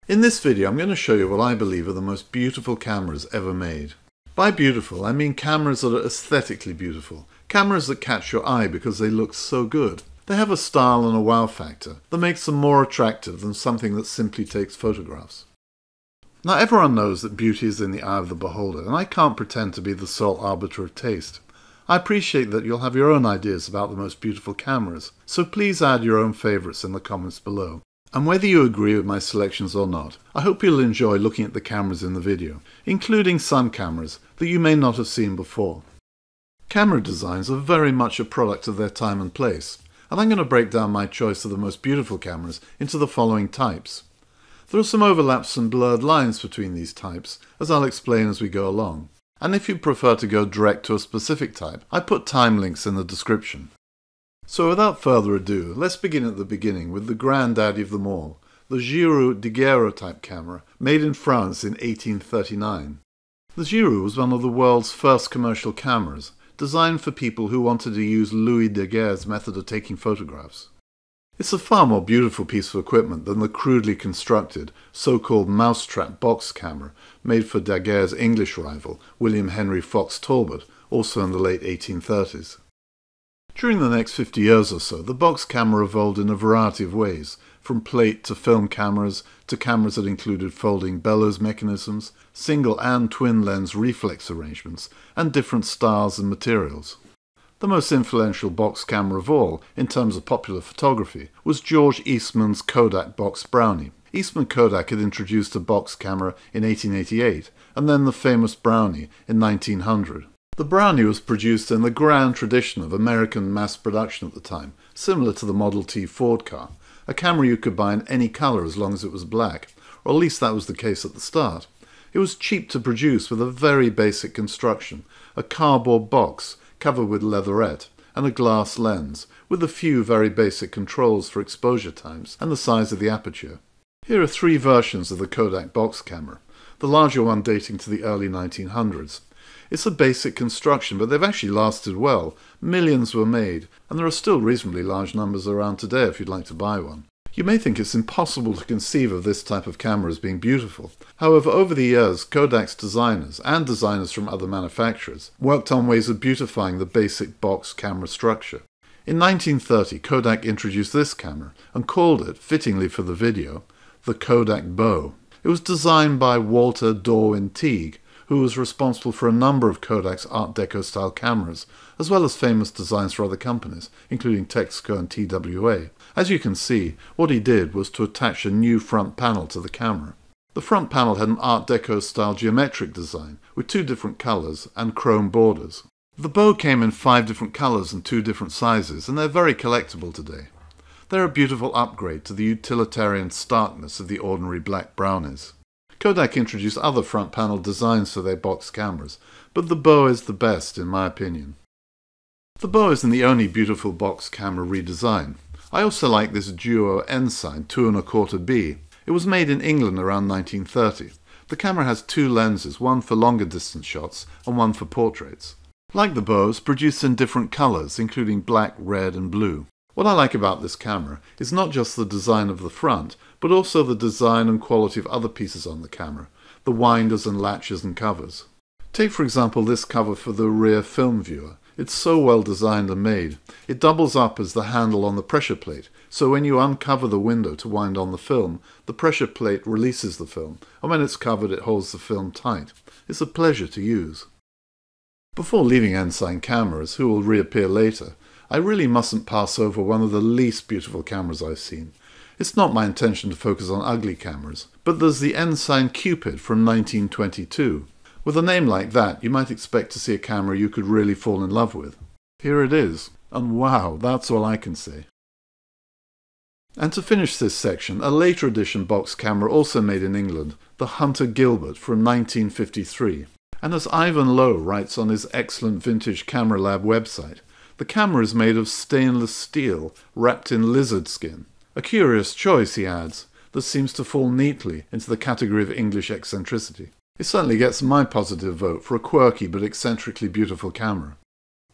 In this video I'm going to show you what I believe are the most beautiful cameras ever made. By beautiful I mean cameras that are aesthetically beautiful, cameras that catch your eye because they look so good. They have a style and a wow factor that makes them more attractive than something that simply takes photographs. Now everyone knows that beauty is in the eye of the beholder, and I can't pretend to be the sole arbiter of taste. I appreciate that you'll have your own ideas about the most beautiful cameras, so please add your own favourites in the comments below. And whether you agree with my selections or not, I hope you'll enjoy looking at the cameras in the video, including some cameras that you may not have seen before. Camera designs are very much a product of their time and place, and I'm going to break down my choice of the most beautiful cameras into the following types. There are some overlaps and blurred lines between these types, as I'll explain as we go along. And if you prefer to go direct to a specific type, I put time links in the description. So without further ado, let's begin at the beginning with the granddaddy of them all, the Giro daguerreotype camera, made in France in 1839. The Giro was one of the world's first commercial cameras, designed for people who wanted to use Louis Daguerre's method of taking photographs. It's a far more beautiful piece of equipment than the crudely constructed, so-called mousetrap box camera made for Daguerre's English rival, William Henry Fox Talbot, also in the late 1830s. During the next 50 years or so, the box camera evolved in a variety of ways, from plate to film cameras to cameras that included folding bellows mechanisms, single and twin lens reflex arrangements, and different styles and materials. The most influential box camera of all, in terms of popular photography, was George Eastman's Kodak Box Brownie. Eastman Kodak had introduced a box camera in 1888, and then the famous Brownie in 1900. The Brownie was produced in the grand tradition of American mass production at the time, similar to the Model T Ford car, a camera you could buy in any colour as long as it was black, or at least that was the case at the start. It was cheap to produce with a very basic construction, a cardboard box covered with leatherette, and a glass lens, with a few very basic controls for exposure times and the size of the aperture. Here are three versions of the Kodak box camera, the larger one dating to the early 1900s. It's a basic construction, but they've actually lasted well. Millions were made, and there are still reasonably large numbers around today if you'd like to buy one. You may think it's impossible to conceive of this type of camera as being beautiful. However, over the years, Kodak's designers, and designers from other manufacturers, worked on ways of beautifying the basic box camera structure. In 1930, Kodak introduced this camera, and called it, fittingly for the video, the Kodak Bow. It was designed by Walter Dorwin Teague, who was responsible for a number of Kodak's Art Deco-style cameras, as well as famous designs for other companies, including Texaco and TWA. As you can see, what he did was to attach a new front panel to the camera. The front panel had an Art Deco-style geometric design, with two different colours and chrome borders. The bow came in 5 different colours and 2 different sizes, and they're very collectible today. They're a beautiful upgrade to the utilitarian starkness of the ordinary black brownies. Kodak introduced other front panel designs for their box cameras, but the bow is the best in my opinion. The bow isn't the only beautiful box camera redesign. I also like this Duo Ensign 2¼ It was made in England around 1930. The camera has 2 lenses, one for longer distance shots and one for portraits. Like the bows, produced in different colours, including black, red and blue. What I like about this camera is not just the design of the front, but also the design and quality of other pieces on the camera, the winders and latches and covers. Take for example this cover for the rear film viewer. It's so well designed and made. It doubles up as the handle on the pressure plate, so when you uncover the window to wind on the film, the pressure plate releases the film, and when it's covered it holds the film tight. It's a pleasure to use. Before leaving Ensign cameras, who will reappear later, I really mustn't pass over one of the least beautiful cameras I've seen. It's not my intention to focus on ugly cameras, but there's the Ensign Cupid from 1922. With a name like that, you might expect to see a camera you could really fall in love with. Here it is, and wow, that's all I can say. And to finish this section, a later edition box camera also made in England, the Hunter Gilbert from 1953. And as Ivan Lowe writes on his excellent Vintage Camera Lab website, the camera is made of stainless steel wrapped in lizard skin. A curious choice, he adds, that seems to fall neatly into the category of English eccentricity. It certainly gets my positive vote for a quirky but eccentrically beautiful camera.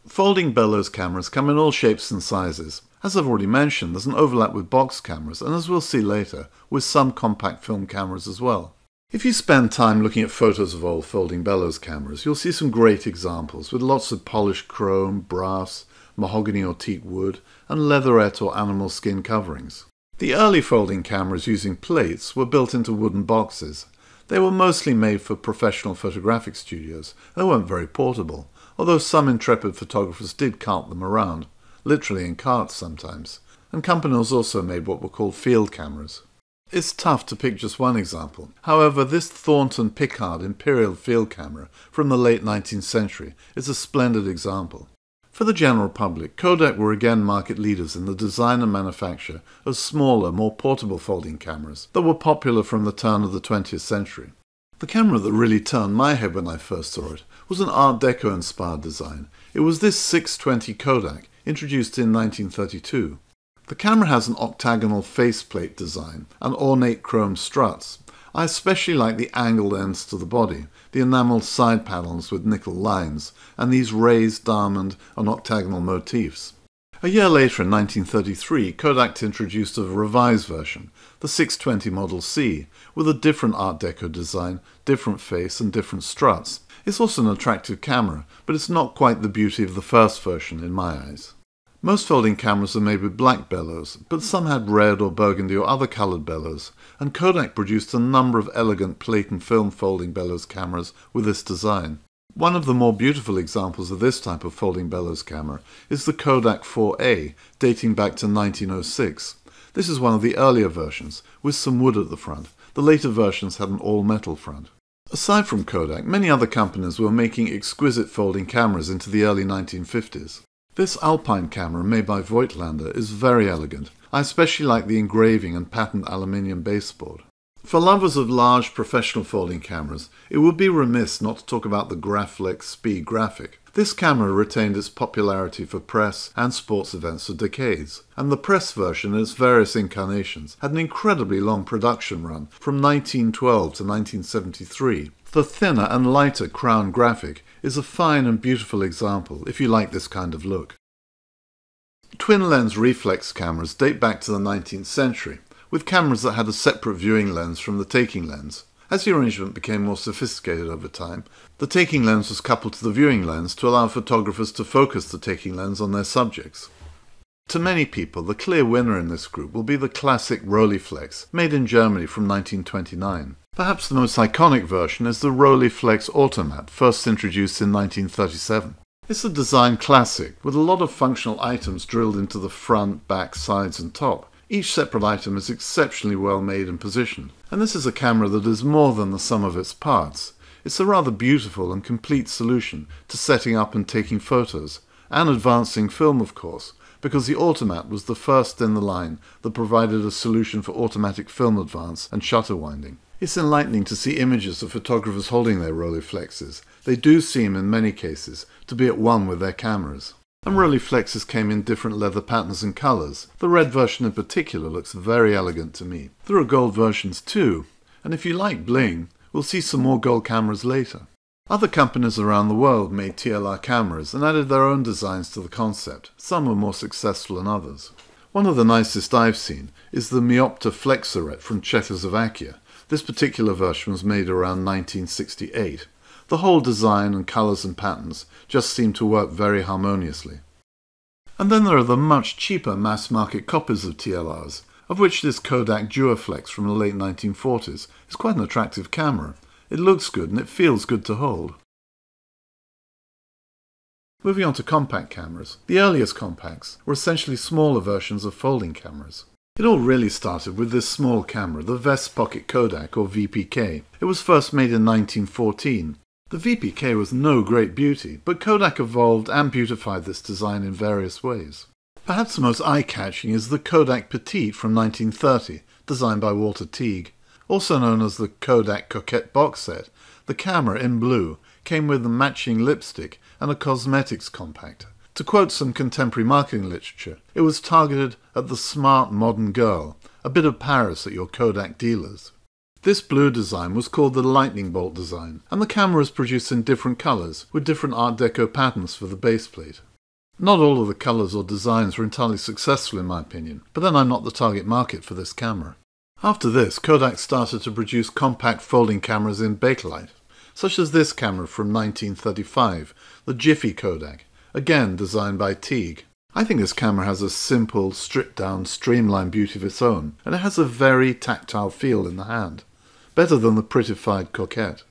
Folding bellows cameras come in all shapes and sizes, As I've already mentioned, there's an overlap with box cameras, and as we'll see later, with some compact film cameras as well. If you spend time looking at photos of old folding bellows cameras, you'll see some great examples with lots of polished chrome, brass, mahogany or teak wood, and leatherette or animal skin coverings. The early folding cameras using plates were built into wooden boxes. They were mostly made for professional photographic studios. They weren't very portable, although some intrepid photographers did cart them around, literally in carts sometimes, and companies also made what were called field cameras. It's tough to pick just one example. However, this Thornton Pickard Imperial field camera from the late 19th century is a splendid example. For the general public, Kodak were again market leaders in the design and manufacture of smaller, more portable folding cameras that were popular from the turn of the 20th century. The camera that really turned my head when I first saw it was an Art Deco-inspired design. It was this 620 Kodak, introduced in 1932. The camera has an octagonal faceplate design and ornate chrome struts. I especially like the angled ends to the body, the enameled side panels with nickel lines, and these raised diamond and octagonal motifs. A year later, in 1933, Kodak introduced a revised version, the 620 Model C, with a different Art Deco design, different face and different struts. It's also an attractive camera, but it's not quite the beauty of the first version in my eyes. Most folding cameras are made with black bellows, but some had red or burgundy or other coloured bellows, and Kodak produced a number of elegant plate and film folding bellows cameras with this design. One of the more beautiful examples of this type of folding bellows camera is the Kodak 4A, dating back to 1906. This is one of the earlier versions, with some wood at the front. The later versions had an all-metal front. Aside from Kodak, many other companies were making exquisite folding cameras into the early 1950s. This Alpine camera, made by Voigtlander, is very elegant. I especially like the engraving and patterned aluminium baseboard. For lovers of large professional folding cameras, it would be remiss not to talk about the Reflex Speed Graphic. This camera retained its popularity for press and sports events for decades, and the press version in its various incarnations had an incredibly long production run from 1912 to 1973. The thinner and lighter Crown Graphic is a fine and beautiful example if you like this kind of look. Twin-lens reflex cameras date back to the 19th century, with cameras that had a separate viewing lens from the taking lens. As the arrangement became more sophisticated over time, the taking lens was coupled to the viewing lens to allow photographers to focus the taking lens on their subjects. To many people, the clear winner in this group will be the classic Rolleiflex, made in Germany from 1929. Perhaps the most iconic version is the Rolleiflex Automat, first introduced in 1937. It's a design classic, with a lot of functional items drilled into the front, back, sides and top. Each separate item is exceptionally well made and positioned, and this is a camera that is more than the sum of its parts. It's a rather beautiful and complete solution to setting up and taking photos, and advancing film of course, because the Automat was the first in the line that provided a solution for automatic film advance and shutter winding. It's enlightening to see images of photographers holding their Rolleiflexes. They do seem, in many cases, to be at one with their cameras. And Rolleiflexes came in different leather patterns and colours. The red version in particular looks very elegant to me. There are gold versions too, and if you like bling, we'll see some more gold cameras later. Other companies around the world made TLR cameras and added their own designs to the concept. Some were more successful than others. One of the nicest I've seen is the Miopta Flexoret from Czechoslovakia. This particular version was made around 1968. The whole design and colours and patterns just seem to work very harmoniously. And then there are the much cheaper mass-market copies of TLRs, of which this Kodak Duoflex from the late 1940s is quite an attractive camera. It looks good and it feels good to hold. Moving on to compact cameras, the earliest compacts were essentially smaller versions of folding cameras. It all really started with this small camera, the Vest Pocket Kodak, or VPK. It was first made in 1914. The VPK was no great beauty, but Kodak evolved and beautified this design in various ways. Perhaps the most eye-catching is the Kodak Petite from 1930, designed by Walter Teague. Also known as the Kodak Coquette box set, the camera in blue came with a matching lipstick and a cosmetics compact. To quote some contemporary marketing literature, it was targeted at the smart modern girl, a bit of Paris at your Kodak dealers. This blue design was called the lightning bolt design, and the camera was produced in different colours, with different Art Deco patterns for the base plate. Not all of the colours or designs were entirely successful in my opinion, but then I'm not the target market for this camera. After this, Kodak started to produce compact folding cameras in Bakelite, such as this camera from 1935, the Jiffy Kodak, again designed by Teague. I think this camera has a simple, stripped-down, streamlined beauty of its own, and it has a very tactile feel in the hand, better than the prettified Coquette.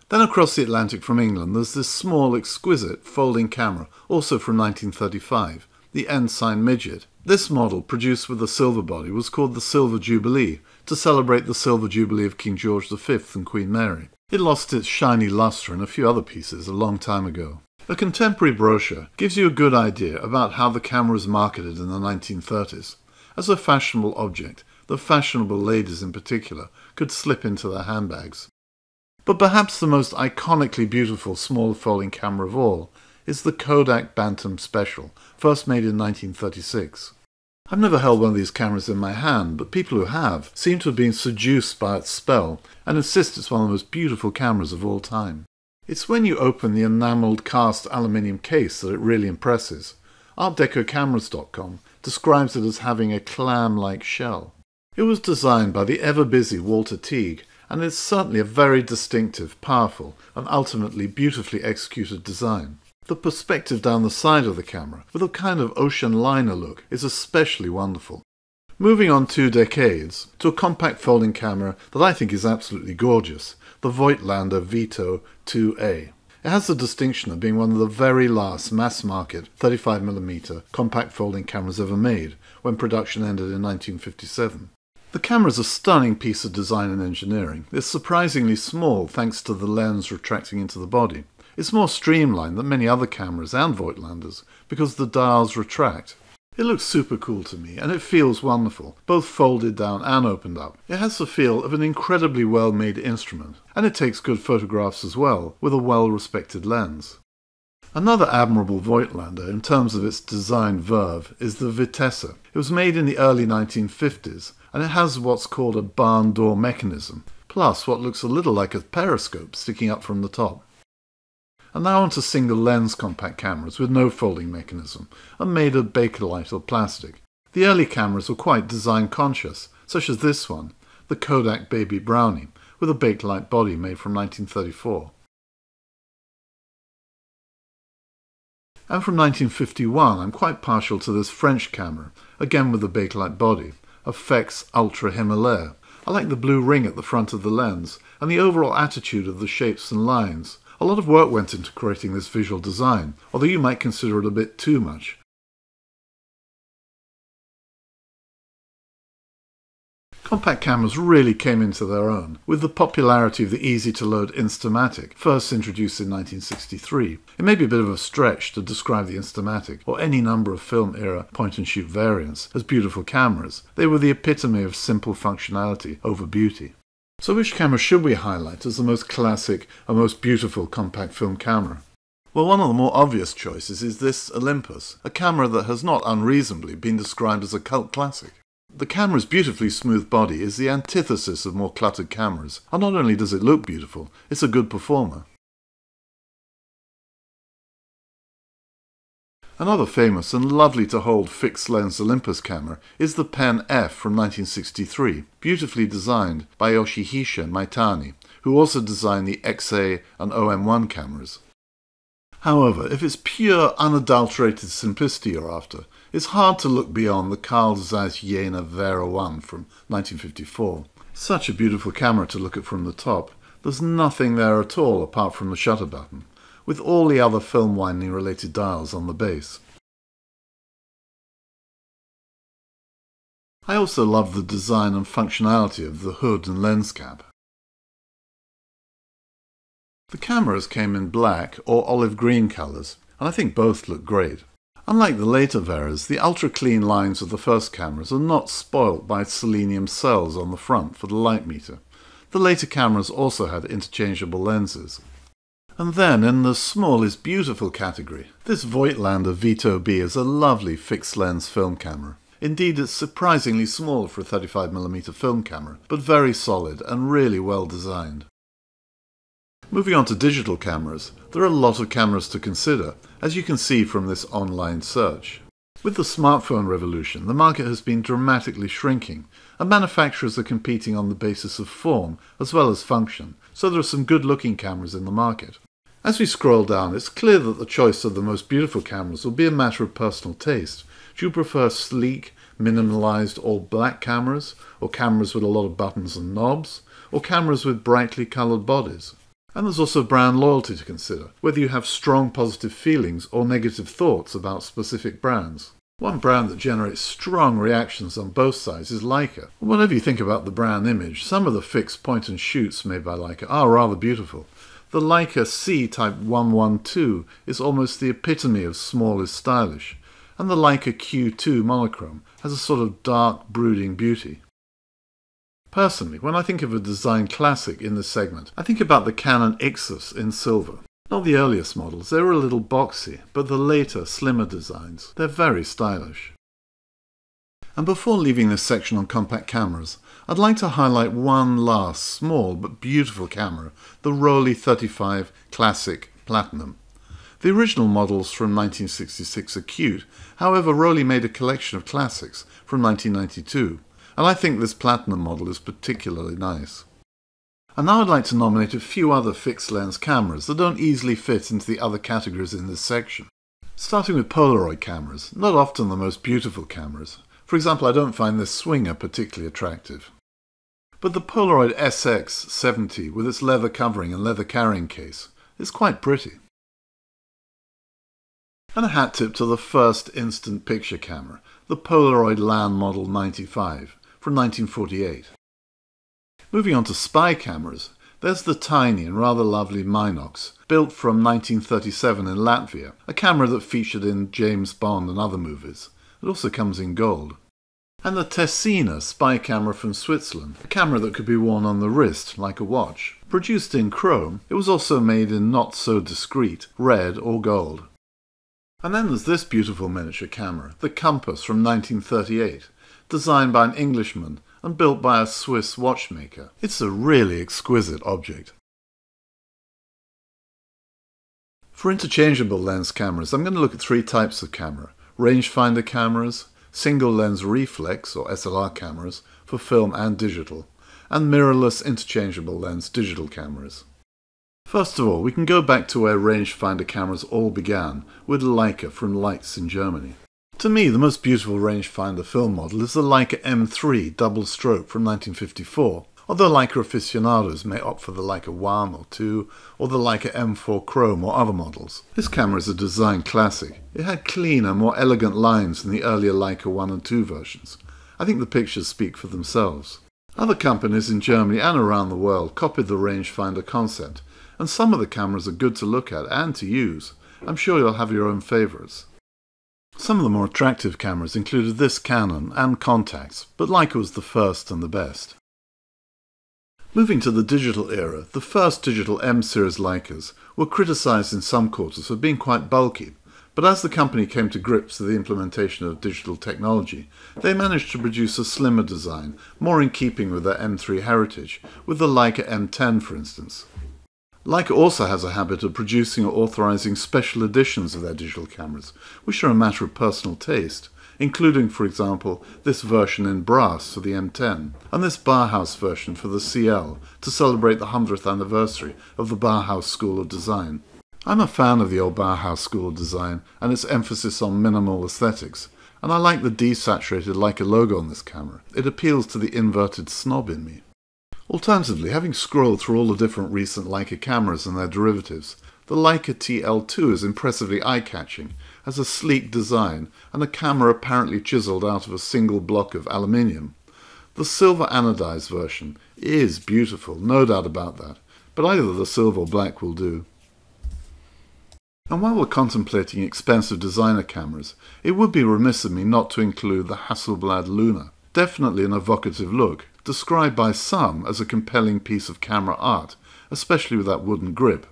Then across the Atlantic from England there's this small, exquisite folding camera, also from 1935, the Ensign Midget. This model, produced with a silver body, was called the Silver Jubilee, to celebrate the Silver Jubilee of King George V and Queen Mary. It lost its shiny lustre and a few other pieces a long time ago. A contemporary brochure gives you a good idea about how the camera was marketed in the 1930s. As a fashionable object, the fashionable ladies in particular could slip into their handbags. But perhaps the most iconically beautiful small folding camera of all is the Kodak Bantam Special, first made in 1936. I've never held one of these cameras in my hand, but people who have seem to have been seduced by its spell and insist it's one of the most beautiful cameras of all time. It's when you open the enamelled cast aluminium case that it really impresses. ArtDecoCameras.com describes it as having a clam-like shell. It was designed by the ever-busy Walter Teague, and it's certainly a very distinctive, powerful, and ultimately beautifully executed design. The perspective down the side of the camera, with a kind of ocean liner look, is especially wonderful. Moving on 2 decades, to a compact folding camera that I think is absolutely gorgeous, the Voigtlander Vito 2A. It has the distinction of being one of the very last mass-market 35mm compact folding cameras ever made, when production ended in 1957. The camera is a stunning piece of design and engineering. It's surprisingly small thanks to the lens retracting into the body. It's more streamlined than many other cameras and Voigtlanders because the dials retract. It looks super cool to me, and it feels wonderful, both folded down and opened up. It has the feel of an incredibly well-made instrument, and it takes good photographs as well, with a well-respected lens. Another admirable Voigtlander in terms of its design verve is the Vitesse. It was made in the early 1950s, and it has what's called a barn door mechanism, plus what looks a little like a periscope sticking up from the top. And now onto single lens compact cameras with no folding mechanism, and made of Bakelite or plastic. The early cameras were quite design conscious, such as this one, the Kodak Baby Brownie, with a Bakelite body made from 1934. And from 1951 I'm quite partial to this French camera, again with a Bakelite body, a Fex Ultra Himalaya. I like the blue ring at the front of the lens, and the overall attitude of the shapes and lines. A lot of work went into creating this visual design, although you might consider it a bit too much. Compact cameras really came into their own, with the popularity of the easy-to-load Instamatic, first introduced in 1963. It may be a bit of a stretch to describe the Instamatic, or any number of film-era point-and-shoot variants, as beautiful cameras. They were the epitome of simple functionality over beauty. So which camera should we highlight as the most classic and most beautiful compact film camera? Well, one of the more obvious choices is this Olympus, a camera that has not unreasonably been described as a cult classic. The camera's beautifully smooth body is the antithesis of more cluttered cameras, and not only does it look beautiful, it's a good performer. Another famous and lovely to hold fixed-lens Olympus camera is the Pen F from 1963, beautifully designed by Yoshihisa Maitani, who also designed the XA and OM1 cameras. However, if it's pure, unadulterated simplicity you're after, it's hard to look beyond the Carl Zeiss Jena Vera 1 from 1954. Such a beautiful camera to look at from the top. There's nothing there at all apart from the shutter button, with all the other film winding related dials on the base. I also love the design and functionality of the hood and lens cap. The cameras came in black or olive green colours, and I think both look great. Unlike the later Veras, the ultra-clean lines of the first cameras are not spoilt by selenium cells on the front for the light meter. The later cameras also had interchangeable lenses. And then, in the small is beautiful category, this Voigtlander Vito B is a lovely fixed-lens film camera. Indeed, it's surprisingly small for a 35mm film camera, but very solid and really well designed. Moving on to digital cameras, there are a lot of cameras to consider, as you can see from this online search. With the smartphone revolution, the market has been dramatically shrinking, and manufacturers are competing on the basis of form as well as function, so there are some good-looking cameras in the market. As we scroll down, it's clear that the choice of the most beautiful cameras will be a matter of personal taste. Do you prefer sleek, minimalized, all-black cameras, or cameras with a lot of buttons and knobs, or cameras with brightly colored bodies? And there's also brand loyalty to consider, whether you have strong positive feelings or negative thoughts about specific brands. One brand that generates strong reactions on both sides is Leica. Whatever you think about the brand image, some of the fixed point and shoots made by Leica are rather beautiful. The Leica C-Type 112 is almost the epitome of small is stylish, and the Leica Q2 monochrome has a sort of dark, brooding beauty. Personally, when I think of a design classic in this segment, I think about the Canon Ixus in silver. Not the earliest models, they were a little boxy, but the later, slimmer designs, they're very stylish. And before leaving this section on compact cameras, I'd like to highlight one last, small but beautiful camera, the Rollei 35 Classic Platinum. The original model's from 1966 are cute, however Rollei made a collection of classics from 1992. And I think this Platinum model is particularly nice. And now I'd like to nominate a few other fixed lens cameras that don't easily fit into the other categories in this section. Starting with Polaroid cameras, not often the most beautiful cameras. For example, I don't find this Swinger particularly attractive. But the Polaroid SX70 with its leather covering and leather carrying case is quite pretty. And a hat tip to the first instant picture camera, the Polaroid Land Model 95. From 1948. Moving on to spy cameras, there's the tiny and rather lovely Minox, built from 1937 in Latvia, a camera that featured in James Bond and other movies. It also comes in gold. And the Tessina spy camera from Switzerland, a camera that could be worn on the wrist like a watch. Produced in chrome, it was also made in not so discreet red or gold. And then there's this beautiful miniature camera, the Compass from 1938. Designed by an Englishman and built by a Swiss watchmaker. It's a really exquisite object. For interchangeable lens cameras, I'm going to look at three types of camera. Rangefinder cameras, single lens reflex or SLR cameras for film and digital, and mirrorless interchangeable lens digital cameras. First of all, we can go back to where rangefinder cameras all began, with Leica from Leitz in Germany. To me, the most beautiful rangefinder film model is the Leica M3 double stroke from 1954, although Leica aficionados may opt for the Leica 1 or 2 or the Leica M4 Chrome or other models. This camera is a design classic. It had cleaner, more elegant lines than the earlier Leica 1 and 2 versions. I think the pictures speak for themselves. Other companies in Germany and around the world copied the rangefinder concept, and some of the cameras are good to look at and to use. I'm sure you'll have your own favourites. Some of the more attractive cameras included this Canon and Contax, but Leica was the first and the best. Moving to the digital era, the first digital M-series Leicas were criticised in some quarters for being quite bulky, but as the company came to grips with the implementation of digital technology, they managed to produce a slimmer design, more in keeping with their M3 heritage, with the Leica M10 for instance. Leica also has a habit of producing or authorizing special editions of their digital cameras, which are a matter of personal taste, including, for example, this version in brass for the M10, and this Bauhaus version for the CL, to celebrate the 100th anniversary of the Bauhaus School of Design. I'm a fan of the old Bauhaus School of Design and its emphasis on minimal aesthetics, and I like the desaturated Leica logo on this camera. It appeals to the inverted snob in me. Alternatively, having scrolled through all the different recent Leica cameras and their derivatives, the Leica TL2 is impressively eye-catching, has a sleek design, and a camera apparently chiselled out of a single block of aluminium. The silver anodized version is beautiful, no doubt about that, but either the silver or black will do. And while we're contemplating expensive designer cameras, it would be remiss of me not to include the Hasselblad Luna. Definitely an evocative look, described by some as a compelling piece of camera art, especially with that wooden grip.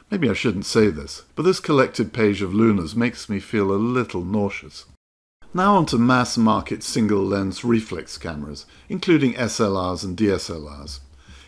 Maybe I shouldn't say this, but this collected page of Lunas makes me feel a little nauseous. Now on to mass-market single-lens reflex cameras, including SLRs and DSLRs.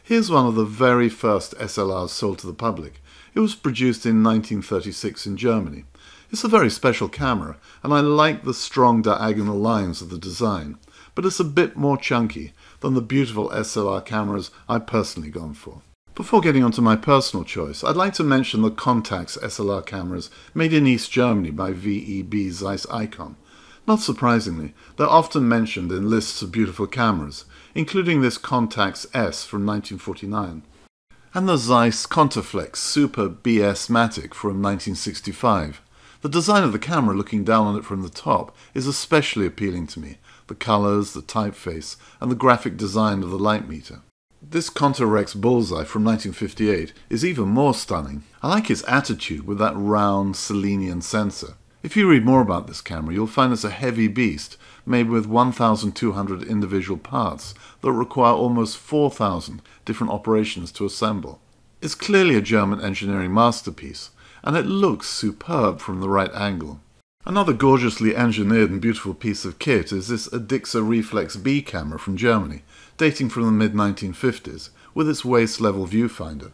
Here's one of the very first SLRs sold to the public. It was produced in 1936 in Germany. It's a very special camera, and I like the strong diagonal lines of the design, but it's a bit more chunky than the beautiful SLR cameras I've personally gone for. Before getting onto my personal choice, I'd like to mention the Contax SLR cameras made in East Germany by VEB Zeiss Icon. Not surprisingly, they're often mentioned in lists of beautiful cameras, including this Contax S from 1949, and the Zeiss Contaflex Super BS Matic from 1965. The design of the camera looking down on it from the top is especially appealing to me. The colours, the typeface, and the graphic design of the light meter. This Contarex Bullseye from 1958 is even more stunning. I like its attitude with that round Selenian sensor. If you read more about this camera, you'll find it's a heavy beast made with 1,200 individual parts that require almost 4,000 different operations to assemble. It's clearly a German engineering masterpiece, and it looks superb from the right angle. Another gorgeously engineered and beautiful piece of kit is this Adixa Reflex B camera from Germany, dating from the mid-1950s, with its waist-level viewfinder.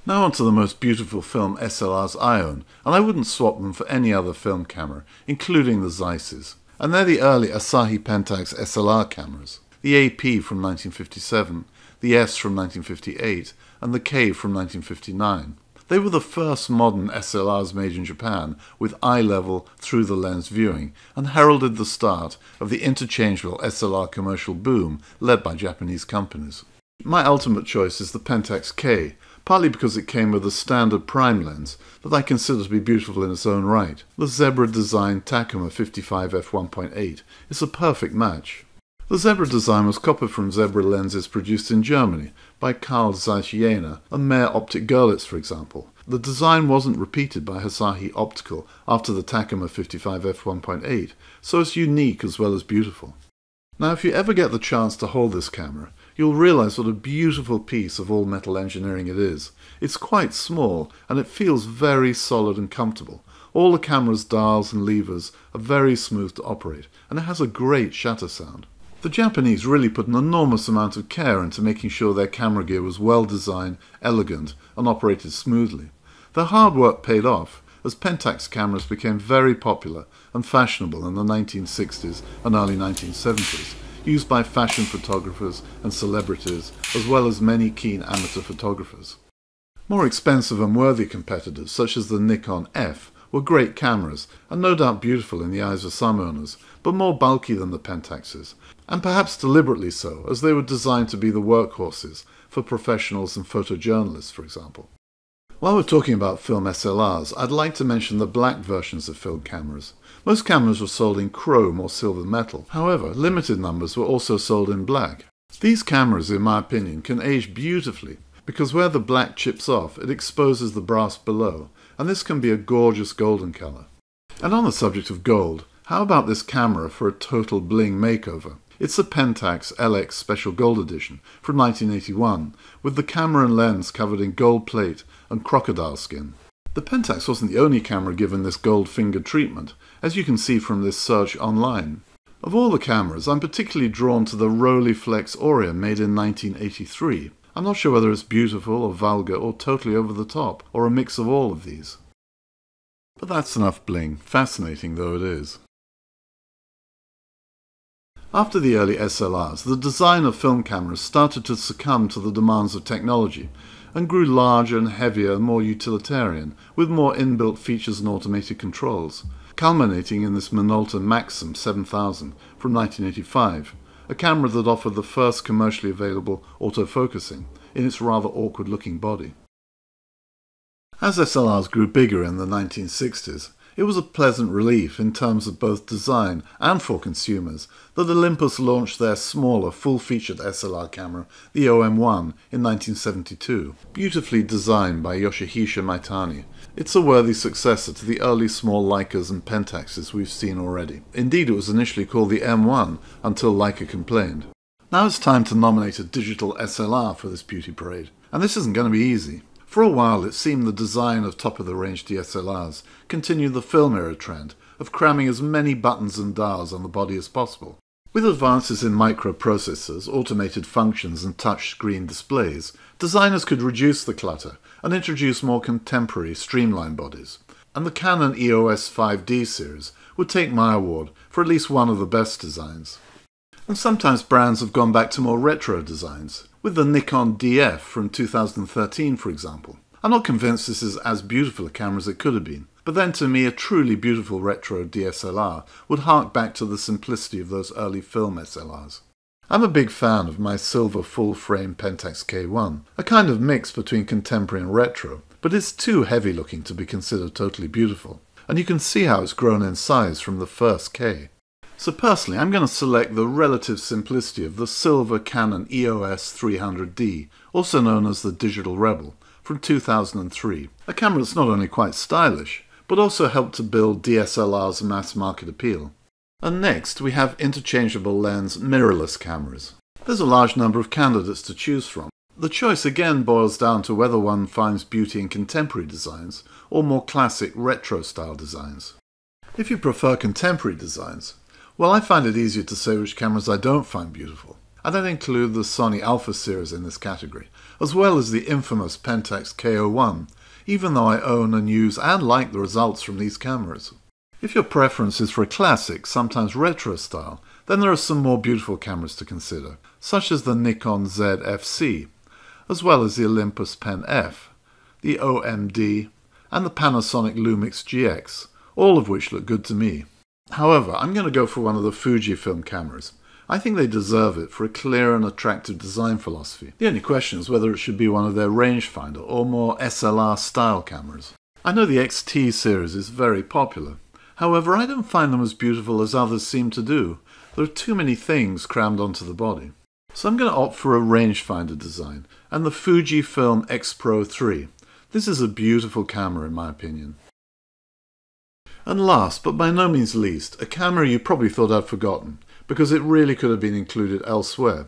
Now onto the most beautiful film SLRs I own, and I wouldn't swap them for any other film camera, including the Zeiss's. And they're the early Asahi Pentax SLR cameras, the AP from 1957, the S from 1958, and the K from 1959. They were the first modern SLRs made in Japan with eye-level through-the-lens viewing, and heralded the start of the interchangeable SLR commercial boom led by Japanese companies. My ultimate choice is the Pentax K, partly because it came with a standard prime lens that I consider to be beautiful in its own right. The Zebra-designed Takuma 55 f1.8 is a perfect match. The Zebra design was copied from Zebra lenses produced in Germany by Carl Zeiss Jena and Meyer Optik Görlitz, for example. The design wasn't repeated by Asahi Optical after the Takuma 55 f1.8, so it's unique as well as beautiful. Now if you ever get the chance to hold this camera, you'll realize what a beautiful piece of all-metal engineering it is. It's quite small, and it feels very solid and comfortable. All the camera's dials and levers are very smooth to operate, and it has a great shutter sound. The Japanese really put an enormous amount of care into making sure their camera gear was well designed, elegant, and operated smoothly. Their hard work paid off, as Pentax cameras became very popular and fashionable in the 1960s and early 1970s, used by fashion photographers and celebrities, as well as many keen amateur photographers. More expensive and worthy competitors, such as the Nikon F, were great cameras, and no doubt beautiful in the eyes of some owners, but more bulky than the Pentaxes, and perhaps deliberately so, as they were designed to be the workhorses for professionals and photojournalists, for example. While we're talking about film SLRs, I'd like to mention the black versions of film cameras. Most cameras were sold in chrome or silver metal. However, limited numbers were also sold in black. These cameras, in my opinion, can age beautifully, because where the black chips off, it exposes the brass below, and this can be a gorgeous golden color. And on the subject of gold, how about this camera for a total bling makeover? It's the Pentax LX Special Gold Edition from 1981, with the camera and lens covered in gold plate and crocodile skin. The Pentax wasn't the only camera given this gold finger treatment, as you can see from this search online. Of all the cameras, I'm particularly drawn to the Rolleiflex Aurea made in 1983. I'm not sure whether it's beautiful or vulgar or totally over the top, or a mix of all of these. But that's enough bling, fascinating though it is. After the early SLRs, the design of film cameras started to succumb to the demands of technology, and grew larger and heavier and more utilitarian, with more inbuilt features and automated controls, culminating in this Minolta Maxim 7000 from 1985, a camera that offered the first commercially available autofocusing in its rather awkward-looking body. As SLRs grew bigger in the 1960s, it was a pleasant relief in terms of both design and for consumers that Olympus launched their smaller, full-featured SLR camera, the OM1, in 1972. Beautifully designed by Yoshihisa Maitani, it's a worthy successor to the early small Leicas and Pentaxes we've seen already. Indeed, it was initially called the M1 until Leica complained. Now it's time to nominate a digital SLR for this beauty parade, and this isn't going to be easy. For a while, it seemed the design of top-of-the-range DSLRs continued the film-era trend of cramming as many buttons and dials on the body as possible. With advances in microprocessors, automated functions and touchscreen displays, designers could reduce the clutter and introduce more contemporary streamlined bodies. And the Canon EOS 5D series would take my award for at least one of the best designs. And sometimes brands have gone back to more retro designs, with the Nikon DF from 2013 for example. I'm not convinced this is as beautiful a camera as it could have been, but then to me a truly beautiful retro DSLR would hark back to the simplicity of those early film SLRs. I'm a big fan of my silver full-frame Pentax K1, a kind of mix between contemporary and retro, but it's too heavy looking to be considered totally beautiful, and you can see how it's grown in size from the first K. So personally, I'm going to select the relative simplicity of the silver Canon EOS 300D, also known as the Digital Rebel, from 2003. A camera that's not only quite stylish, but also helped to build DSLR's mass market appeal. And next, we have interchangeable lens mirrorless cameras. There's a large number of candidates to choose from. The choice again boils down to whether one finds beauty in contemporary designs or more classic retro-style designs. If you prefer contemporary designs, well, I find it easier to say which cameras I don't find beautiful. And that include the Sony Alpha series in this category, as well as the infamous Pentax K01, even though I own and use and like the results from these cameras. If your preference is for a classic, sometimes retro style, then there are some more beautiful cameras to consider, such as the Nikon ZFC, as well as the Olympus Pen F, the OMD, and the Panasonic Lumix GX, all of which look good to me. However, I'm going to go for one of the Fujifilm cameras. I think they deserve it for a clear and attractive design philosophy. The only question is whether it should be one of their rangefinder or more SLR style cameras. I know the XT series is very popular. However, I don't find them as beautiful as others seem to do. There are too many things crammed onto the body. So I'm going to opt for a rangefinder design and the Fujifilm X Pro 3. This is a beautiful camera in my opinion. And last, but by no means least, a camera you probably thought I'd forgotten, because it really could have been included elsewhere.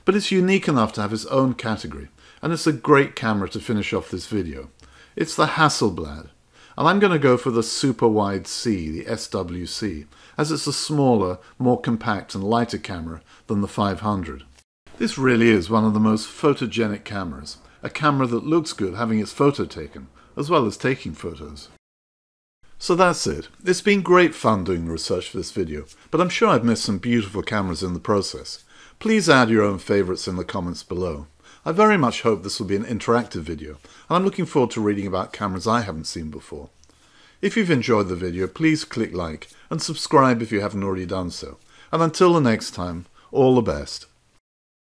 But it's unique enough to have its own category, and it's a great camera to finish off this video. It's the Hasselblad, and I'm going to go for the Super Wide C, the SWC, as it's a smaller, more compact and lighter camera than the 500. This really is one of the most photogenic cameras, a camera that looks good having its photo taken, as well as taking photos. So that's it. It's been great fun doing the research for this video, but I'm sure I've missed some beautiful cameras in the process. Please add your own favourites in the comments below. I very much hope this will be an interactive video, and I'm looking forward to reading about cameras I haven't seen before. If you've enjoyed the video, please click like and subscribe if you haven't already done so. And until the next time, all the best.